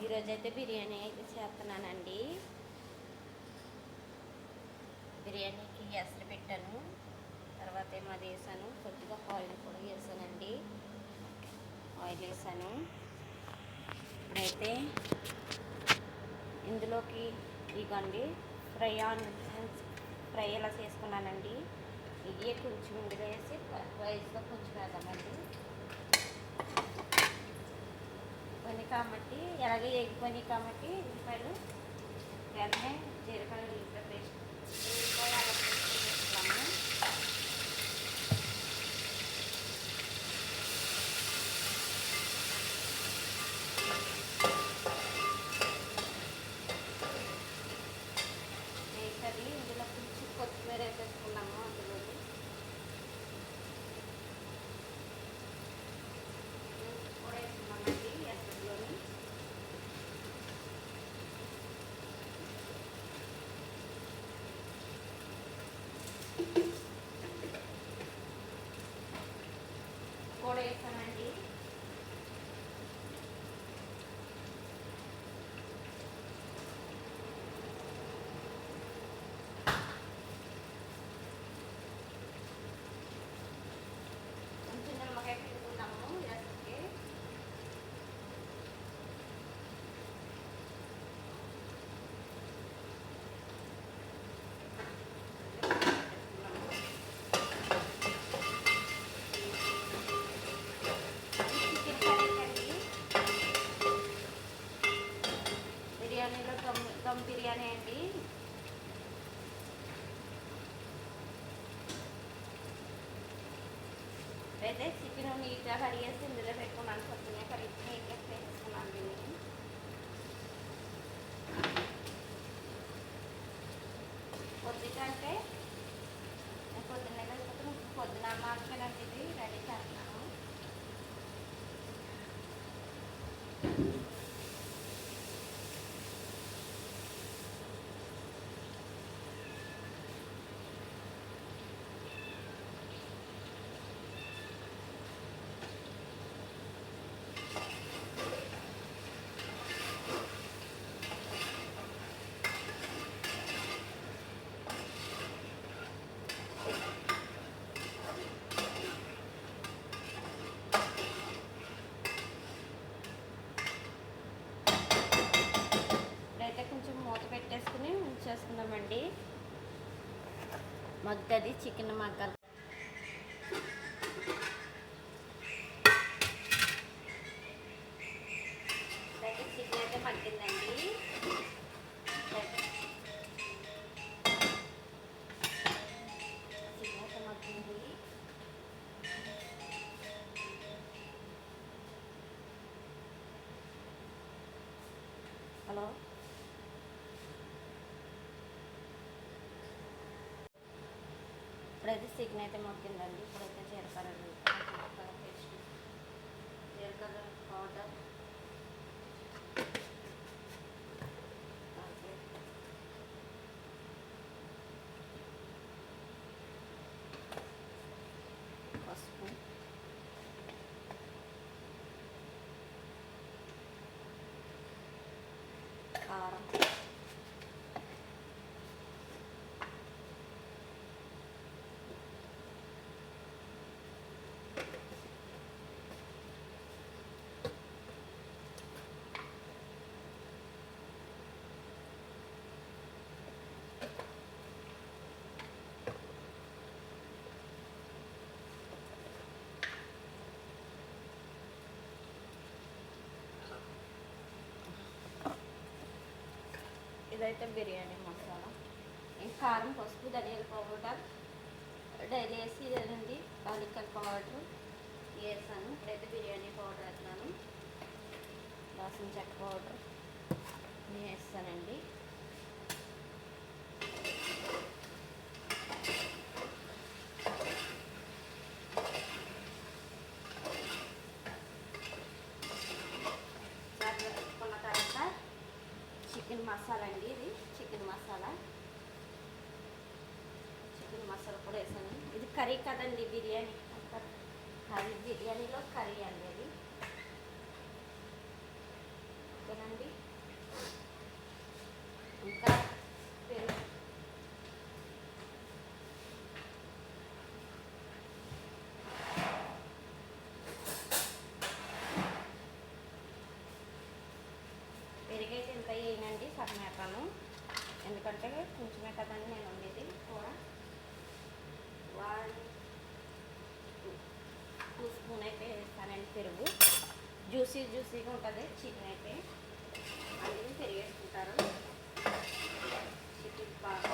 ఈరోజు అయితే బిర్యానీ అయితే చేస్తున్నానండి. బిర్యానీకి ఎసరు పెట్టాను, తర్వాత ఏమో అది వేసాను, కొద్దిగా ఆయిల్ కూడా వేసానండి. ఆయిల్ వేసాను. ఇప్పుడైతే ఇందులోకి ఇదిగోండి ఫ్రై ఎలా చేసుకున్నానండి. ఇవి కొంచెం ఇందులో వేసి రైస్లో కొంచెం వేద్దామండి. పని కాబట్టి ఎలాగే ఎగిపోయి కాబట్టి ఉల్లిపాయలు వెంటనే జీలకర్ర ఉల్లిపాయ పేస్ట్ వేసుకున్నాము. వేసది ఇందులో కొంచెం కొత్తిమీర వేసేసుకున్నాము. అందులో కూడా వేసుకున్నామండి. ఎసరులోని కూడా వేసానండి. కొంచెం నిమ్మకాయ పిండుకున్నాము ఎసరికి. బిర్యానీలో దమ్ బిర్యానీ అండి. అయితే చికెన్ నీట్గా కడిగేసి ఇందులో పెట్టుకున్నాను. కొద్దిగా కడిగి నీట్గా వేసుకున్నాను దీన్ని. పొద్దుట అంటే పొద్దున్నే కలిపి పొద్దున మాత్రమే ఇది రెడీ చేస్తున్నాను. ఇప్పుడైతే కొంచెం మూత పెట్టేసుకుని ఉంచేసుకుందామండి. మగ్గది చికెన్ మగ్గాలి. ఇప్పుడైతే చికెన్ అయితే మగ్గిందండి. చికెన్ అయితే మగ్గింది. హలో, ఇప్పుడైతే చికెన్ అయితే మగ్గిందండి. ఇప్పుడైతే జీలకర్ర పేస్ట్, జీలకర్ర పౌడర్, పసుపు, కారం, ఇదైతే బిర్యానీ మసాలా. కారం, పసుపు, ధనియాల పౌడర్ డైలీ వేసి ఇదేనండి. యాలక్కల పౌడర్ వేసాను. ఇప్పుడైతే బిర్యానీ పౌడర్ వేస్తున్నాను. దాల్చిన చెక్క పౌడర్ వేస్తానండి. వేసుకున్న తర్వాత చికెన్ మసాలా అండి. ఇది చికెన్ మసాలా కూడా వేసాను. ఇది కర్రీ కదండి, బిర్యానీ. కర్రీ బిర్యానీలో కర్రీ అండి అది. ఓకేనండి. ఎందుకంటే కొంచెమే కదండి నేను వండేది కూర. 1 2 స్పూన్ అయితే వేస్తానండి పెరుగు. జ్యూసీగా ఉంటుంది చికెన్ అయితే. అందుకని పెరుగు వేసుకుంటారు. చికెన్ బాగా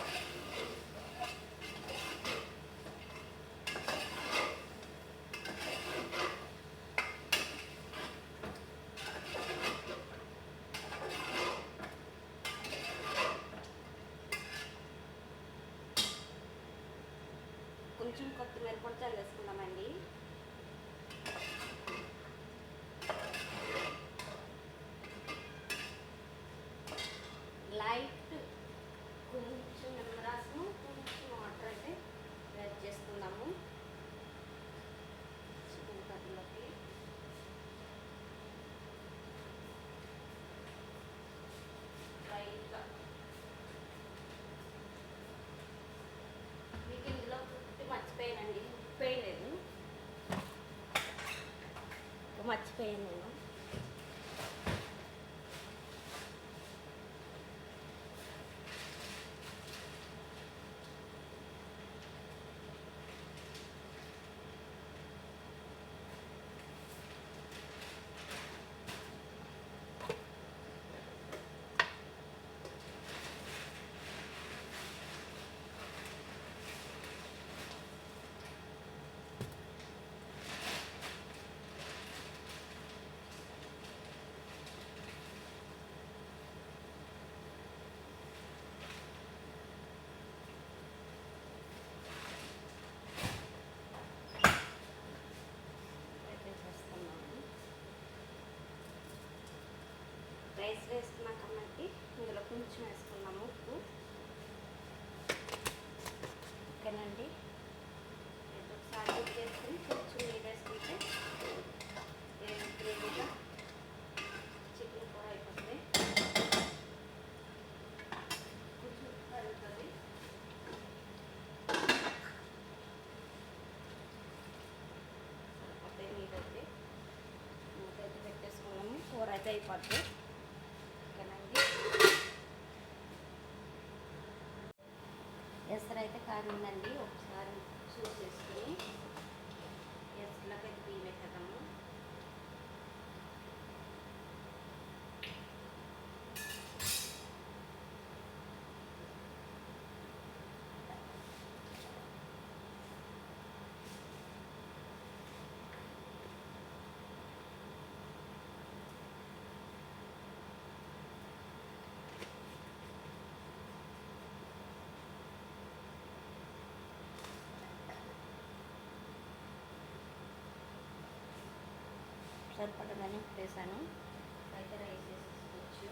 కొంచెం కొత్తిమీర కూడా చల్లేసుకుందామండి. లైట్ కొంచెం నిమ్మరసం, కొంచెం వాటర్ అయితే యాడ్ చేసుకుందాము చికెన్ కర్రీలోకి. లైట్గా మీకు ఇందులో ఉప్పు మర్చిపోయానండి, ఉప్పు వేయలేదు, మర్చిపోయాను నేను. రైస్ వేసుకున్నాం కాబట్టి ఇందులో కొంచెం వేసుకున్నాము ఉప్పు. ఓకేనండి, ఒకసారి ఉప్పు వేసుకుని కొంచెం నీళ్ళు వేసుకుంటే గ్రేవీగా చికెన్ కూర అయిపోతుంది. కొంచెం కలుగుతుంది. సరిపోతే నీళ్ళు అయితే మూత అయితే పెట్టేసుకున్నాము, కూర అయితే అయిపోద్ది. ఎసరు అయితే కాగిందండి, ఒకసారి చూసేసుకుని ఎసరులోకి అయితే బియ్యం పెట్టేద్దాము. సరిపడగానే వేసాను. అయితే రైస్ వేసేసుకోవచ్చు.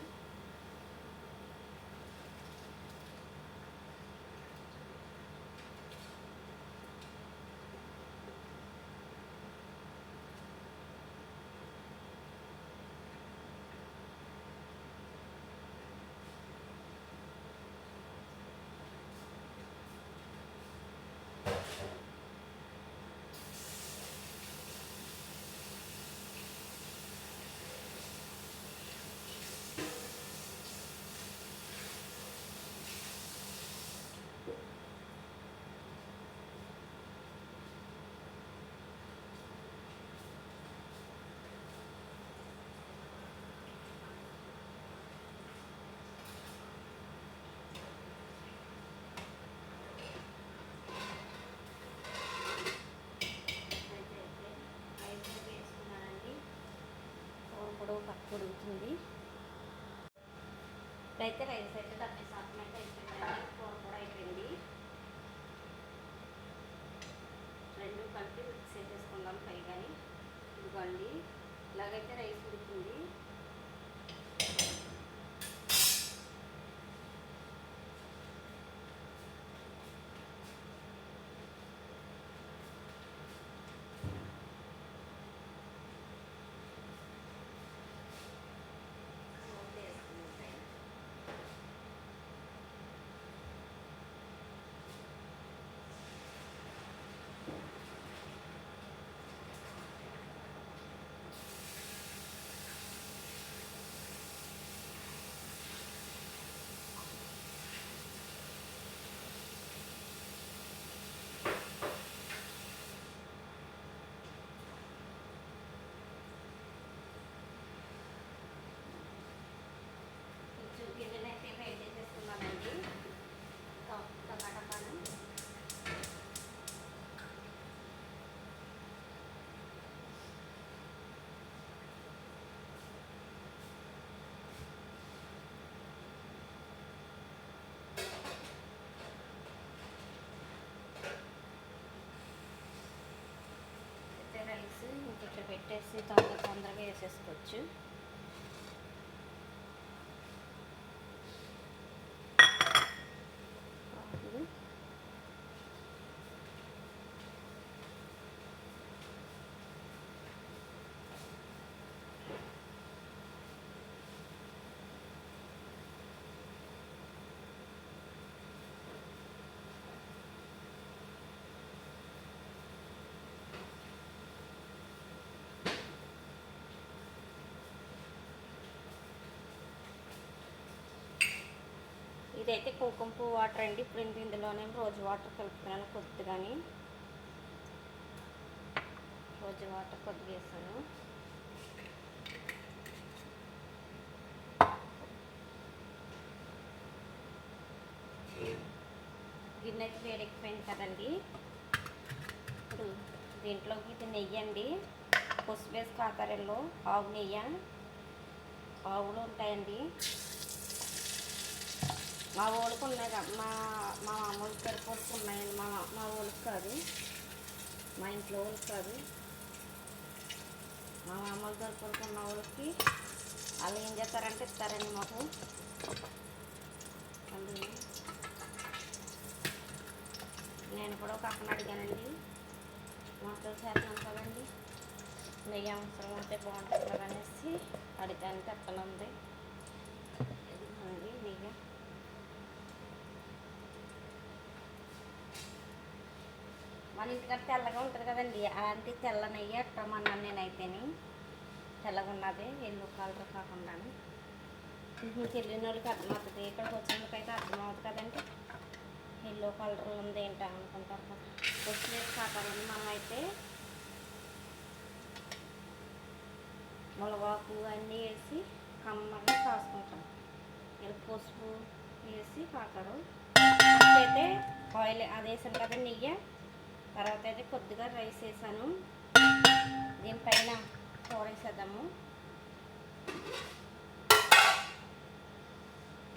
పప్పు ఉడుకుతుంది. ఇప్పుడైతే రైస్ అయితే 70% అయితే అయిపోయిందండి. కూర కూడా అయిపోయింది. రెండు కలిపి మిక్స్ చేసేసుకుందాం పైగాని. ఇదిగోండి, ఇలాగైతే రైస్ ఉడుకుంది. అనేసి తొందరగా వేసేసుకోవచ్చు. ఇదైతే కుంకుమ పువ్వు వాటర్ అండి. ఇప్పుడు ఇందులోనే రోజు వాటర్ కలుపుతున్నాను కొద్దిగాని. రోజు వాటర్ కొద్దిగా వేసాను. గిన్నె అయితే వేడెక్కిపోయింది కదండి. ఇప్పుడు దీంట్లోకి ఇది నెయ్యి అండి. పసుపు వేసి కాకరల్లో ఆవు నెయ్యి, ఆవులు ఉంటాయండి. మా ఊళ్ళకి ఉన్నాయి, మా మామూలు సరిపోటుకు ఉన్నాయండి. మా ఊళ్ళకి కాదు, మా ఇంట్లో వాళ్ళకి కాదు, మా మామూలు సరిపోటుకు ఉన్న వాళ్ళకి. వాళ్ళు ఏం చేస్తారంటే ఇస్తారండి మాకు. అందుకని నేను కూడా ఒక అక్కను అడిగానండి, వంటలు చేస్తున్నాను కదండి, నెయ్యి అవసరం ఉంటే బాగుంటుంది కదా అనేసి అడిగాను. తెత్తనుంది నెయ్యి. మన ఇంటికాడ తెల్లగా ఉంటుంది కదండి, అలాంటి తెల్ల నెయ్యి అట్టమన్నాను నేనైతేని. తెల్లగా ఉన్నది, ఎల్లో కలర్ కాకుండా. తెలియని వాళ్ళకి అర్థమవుతుంది, ఇక్కడికి వచ్చిన వాళ్ళకైతే అర్థమవుతుంది కదండి. ఎల్లో కలర్ ఉంది ఏంటో అనుకుంటారు కదా. వచ్చేసి కాకాలండి. మనం అయితే ములగాకు అన్నీ వేసి కమ్మగా కాసుకుంటాం. ఇలా పసుపు వేసి కాకరు అయితే ఆయిల్ అది వేసాను కదా నెయ్యి. తర్వాత అయితే కొద్దిగా రైస్ వేసాను. దీనిపైన కూర వేసేద్దాము.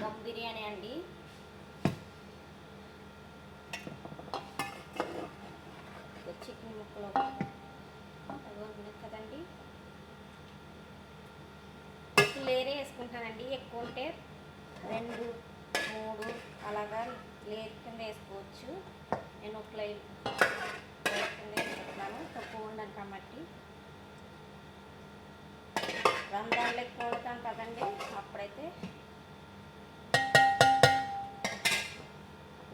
దమ్ బిర్యానీ అండి. చికెన్ ముక్కలు ఉన్నాయి కదండి, లేరే వేసుకుంటానండి. ఎక్కువ ఉంటే 2, 3 అలాగా లేర్ కింద వేసుకోవచ్చు. నేను ఒక లేర్ కింద వేసుకుంటున్నాను, తక్కువ ఉండాలి కాబట్టి. రంధ్రాలు ఎక్కువ వండుతాం కదండి, అప్పుడైతే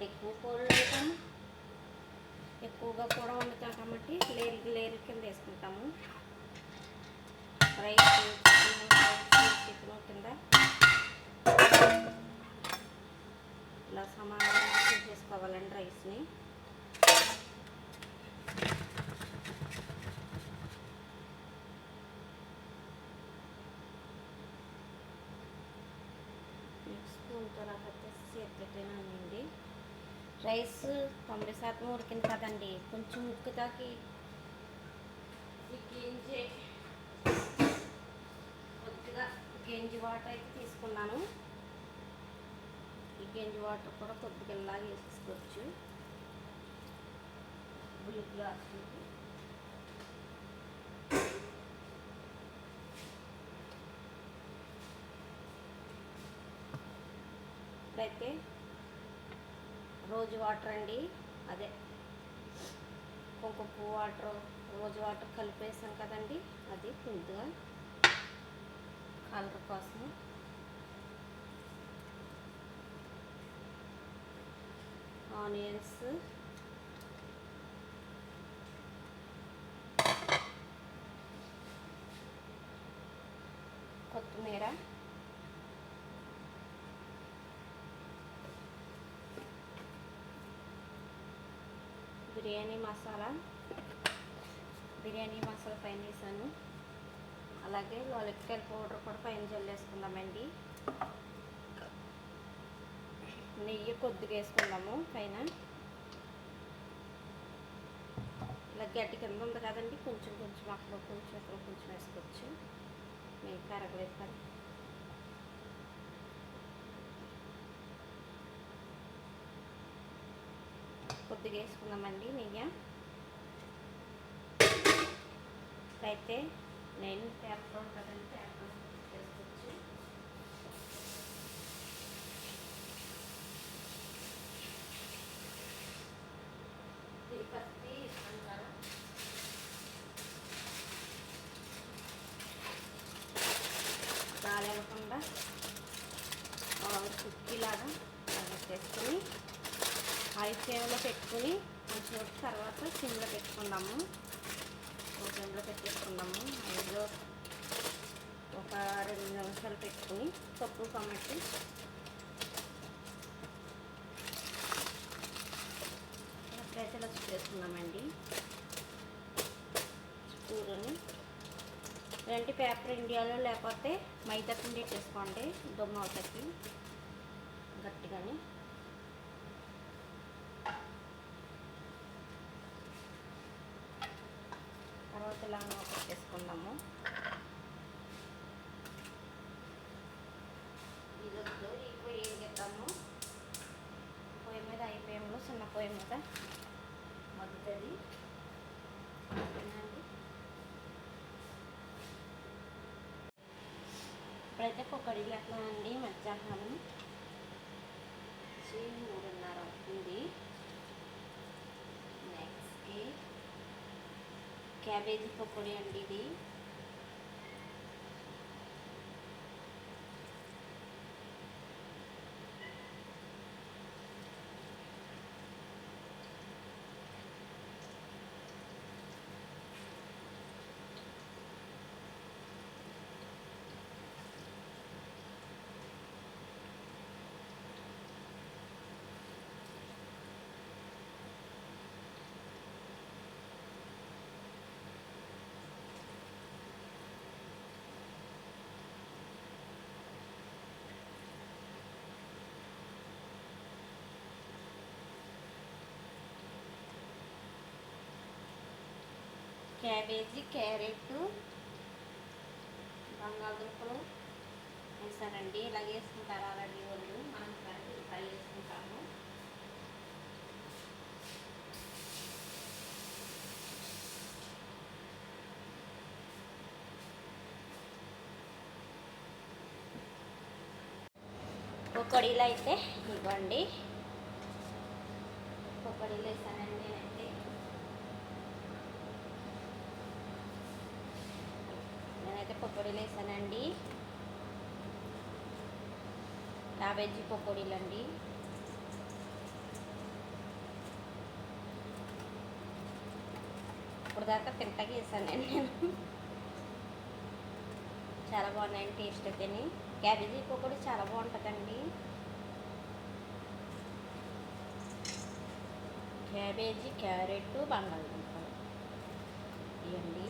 ఎక్కువ కూరలు వండుతాం, ఎక్కువగా కూడా వండుతాం కాబట్టి లేరు కింద వేసుకుంటాము. రైస్ చికెన్ కింద ఇలా సమానంగా చేసుకోవాలండి రైస్ని. స్పూన్తో రాకపోతే చేతితోనేనండి. రైస్ 90% ఉడికింది కదండి, కొంచెం ఉక్కుతాకి కొద్దిగా గంజి వాటర్ అయితే తీసుకున్నాను. ఈ గంజి వాటర్ కూడా కొద్దిగా ఇలాగే వేసుకోవచ్చు. గ్లాసులకి ఇప్పుడైతే రోజు వాటర్ అండి, అదే కుంకుమ పువ్వు వాటర్, రోజు వాటర్ కలిపేసాం కదండి, అది కొద్దిగా కలర్ కోసం. ఆనియన్స్, కొత్తిమీర, బిర్యానీ మసాలా పైన వేసాను. అలాగే యాలక్కాయల పౌడర్ కూడా పైన జల్లేసుకుందామండి. నెయ్యి కొద్దిగా వేసుకుందాము పైన. ఇలా గట్టి కింద ఉంది కదండి, కొంచెం అక్కడ కొంచెం వేసుకోవచ్చు. నెయ్యి కరగలేదు కదా. కొద్దిగా వేసుకుందామండి నెయ్యి. అయితే నేను పేపర్ ఉంటుందండి, పేపర్ చేసుకోవచ్చు. తిరుపతి అంటారా రాలేకుండా కుక్కీలాగా చేసుకుని హై ఫ్లేమ్లో పెట్టుకుని కొంచెం తర్వాత సిమ్లో పెట్టుకుందాము. సిమ్లో పెట్టేసుకుందాము. అందులో ఒక 2 నిమిషాలు పెట్టుకుని పప్పు కమ్మటి ఎప్పుడైతే ఇలా చేసుకుందామండి. స్పూరుని ఇలాంటి పేపర్ ఇండియాలో లేకపోతే మైదా పిండి చేసుకోండి, దుమ్మ అవుతాయి గట్టిగాని. తర్వాత ఇలా పెట్టేసుకుందాము. ఇదిలో ఈ పొయ్యి ఏం చేద్దాము, పొయ్యి మీద అయిపోయాము, చిన్న పొయ్యి మీద మగ్గుతుంది. ఇప్పుడైతే పొక్కడికి ఎట్లానండి, మధ్యాహ్నం 3:30 అవుతుంది. నెక్స్ట్ క్యాబేజీ పకోడీ అండి ఇది. క్యాబేజీ, క్యారెట్, బంగాళదుంపలు వేసారండి. ఇలా వేసుకుంటారు ఆల్రెడీ వాళ్ళు, మనం ఫ్రై చేసుకుంటాము. పకోడీలు అయితే ఇవ్వండి, పకోడీలు వేసానండి నేనైతే పకోడీలు వేసానండి. క్యాబేజీ పకోడీలు అండి. ఇప్పుడు దాకా తింటాకి వేసానండి నేను. చాలా బాగున్నాయండి, టేస్ట్ అయితేని. క్యాబేజీ పకోడీ చాలా బాగుంటుందండి. క్యాబేజీ, క్యారెట్, బంగాళదుంపలు ఇవ్వండి.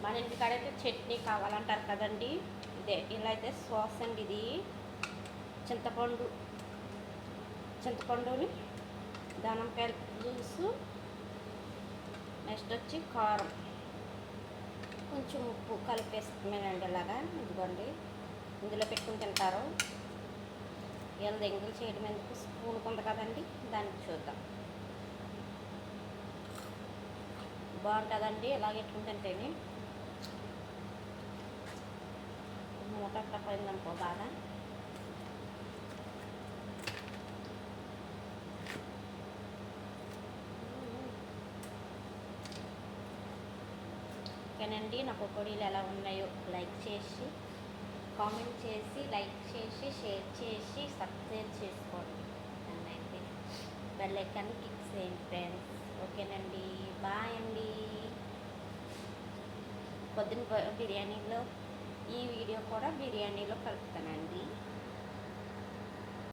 మన ఇంటికాడైతే చట్నీ కావాలంటారు కదండి, ఇదే ఇలా అయితే సాస్ అండి ఇది. చింతపండుని దానిమ్మకాయల జ్యూసు, నెక్స్ట్ వచ్చి కారం, కొంచెం ఉప్పు కలిపేసుకున్నానండి. ఇలాగా ఇదిగోండి, ఇందులో పెట్టుకుని తింటారు. ఇలా దెంగులు చేయడం ఎందుకు, స్పూన్ ఉంది కదండి, దానికి చూద్దాం. బాగుంటుందండి ఇలాగ ఎట్టుకుని తింటేనే. మూత అట్లా పోయిందనుకో బాగా. ఓకేనండి, నా పకోడీలు ఎలా ఉన్నాయో లైక్ చేసి, కామెంట్ చేసి, లైక్ చేసి, షేర్ చేసి, సబ్స్క్రైబ్ చేసుకోండి. నన్నైతే బెల్ ఐకాన్ క్లిక్ చేయండి ఫ్రెండ్స్. ఓకేనండి, బాయ్ అండి. పొద్దున బిర్యానీలో ఈ వీడియో కూడా బిర్యానీలో కలుపుతానండి.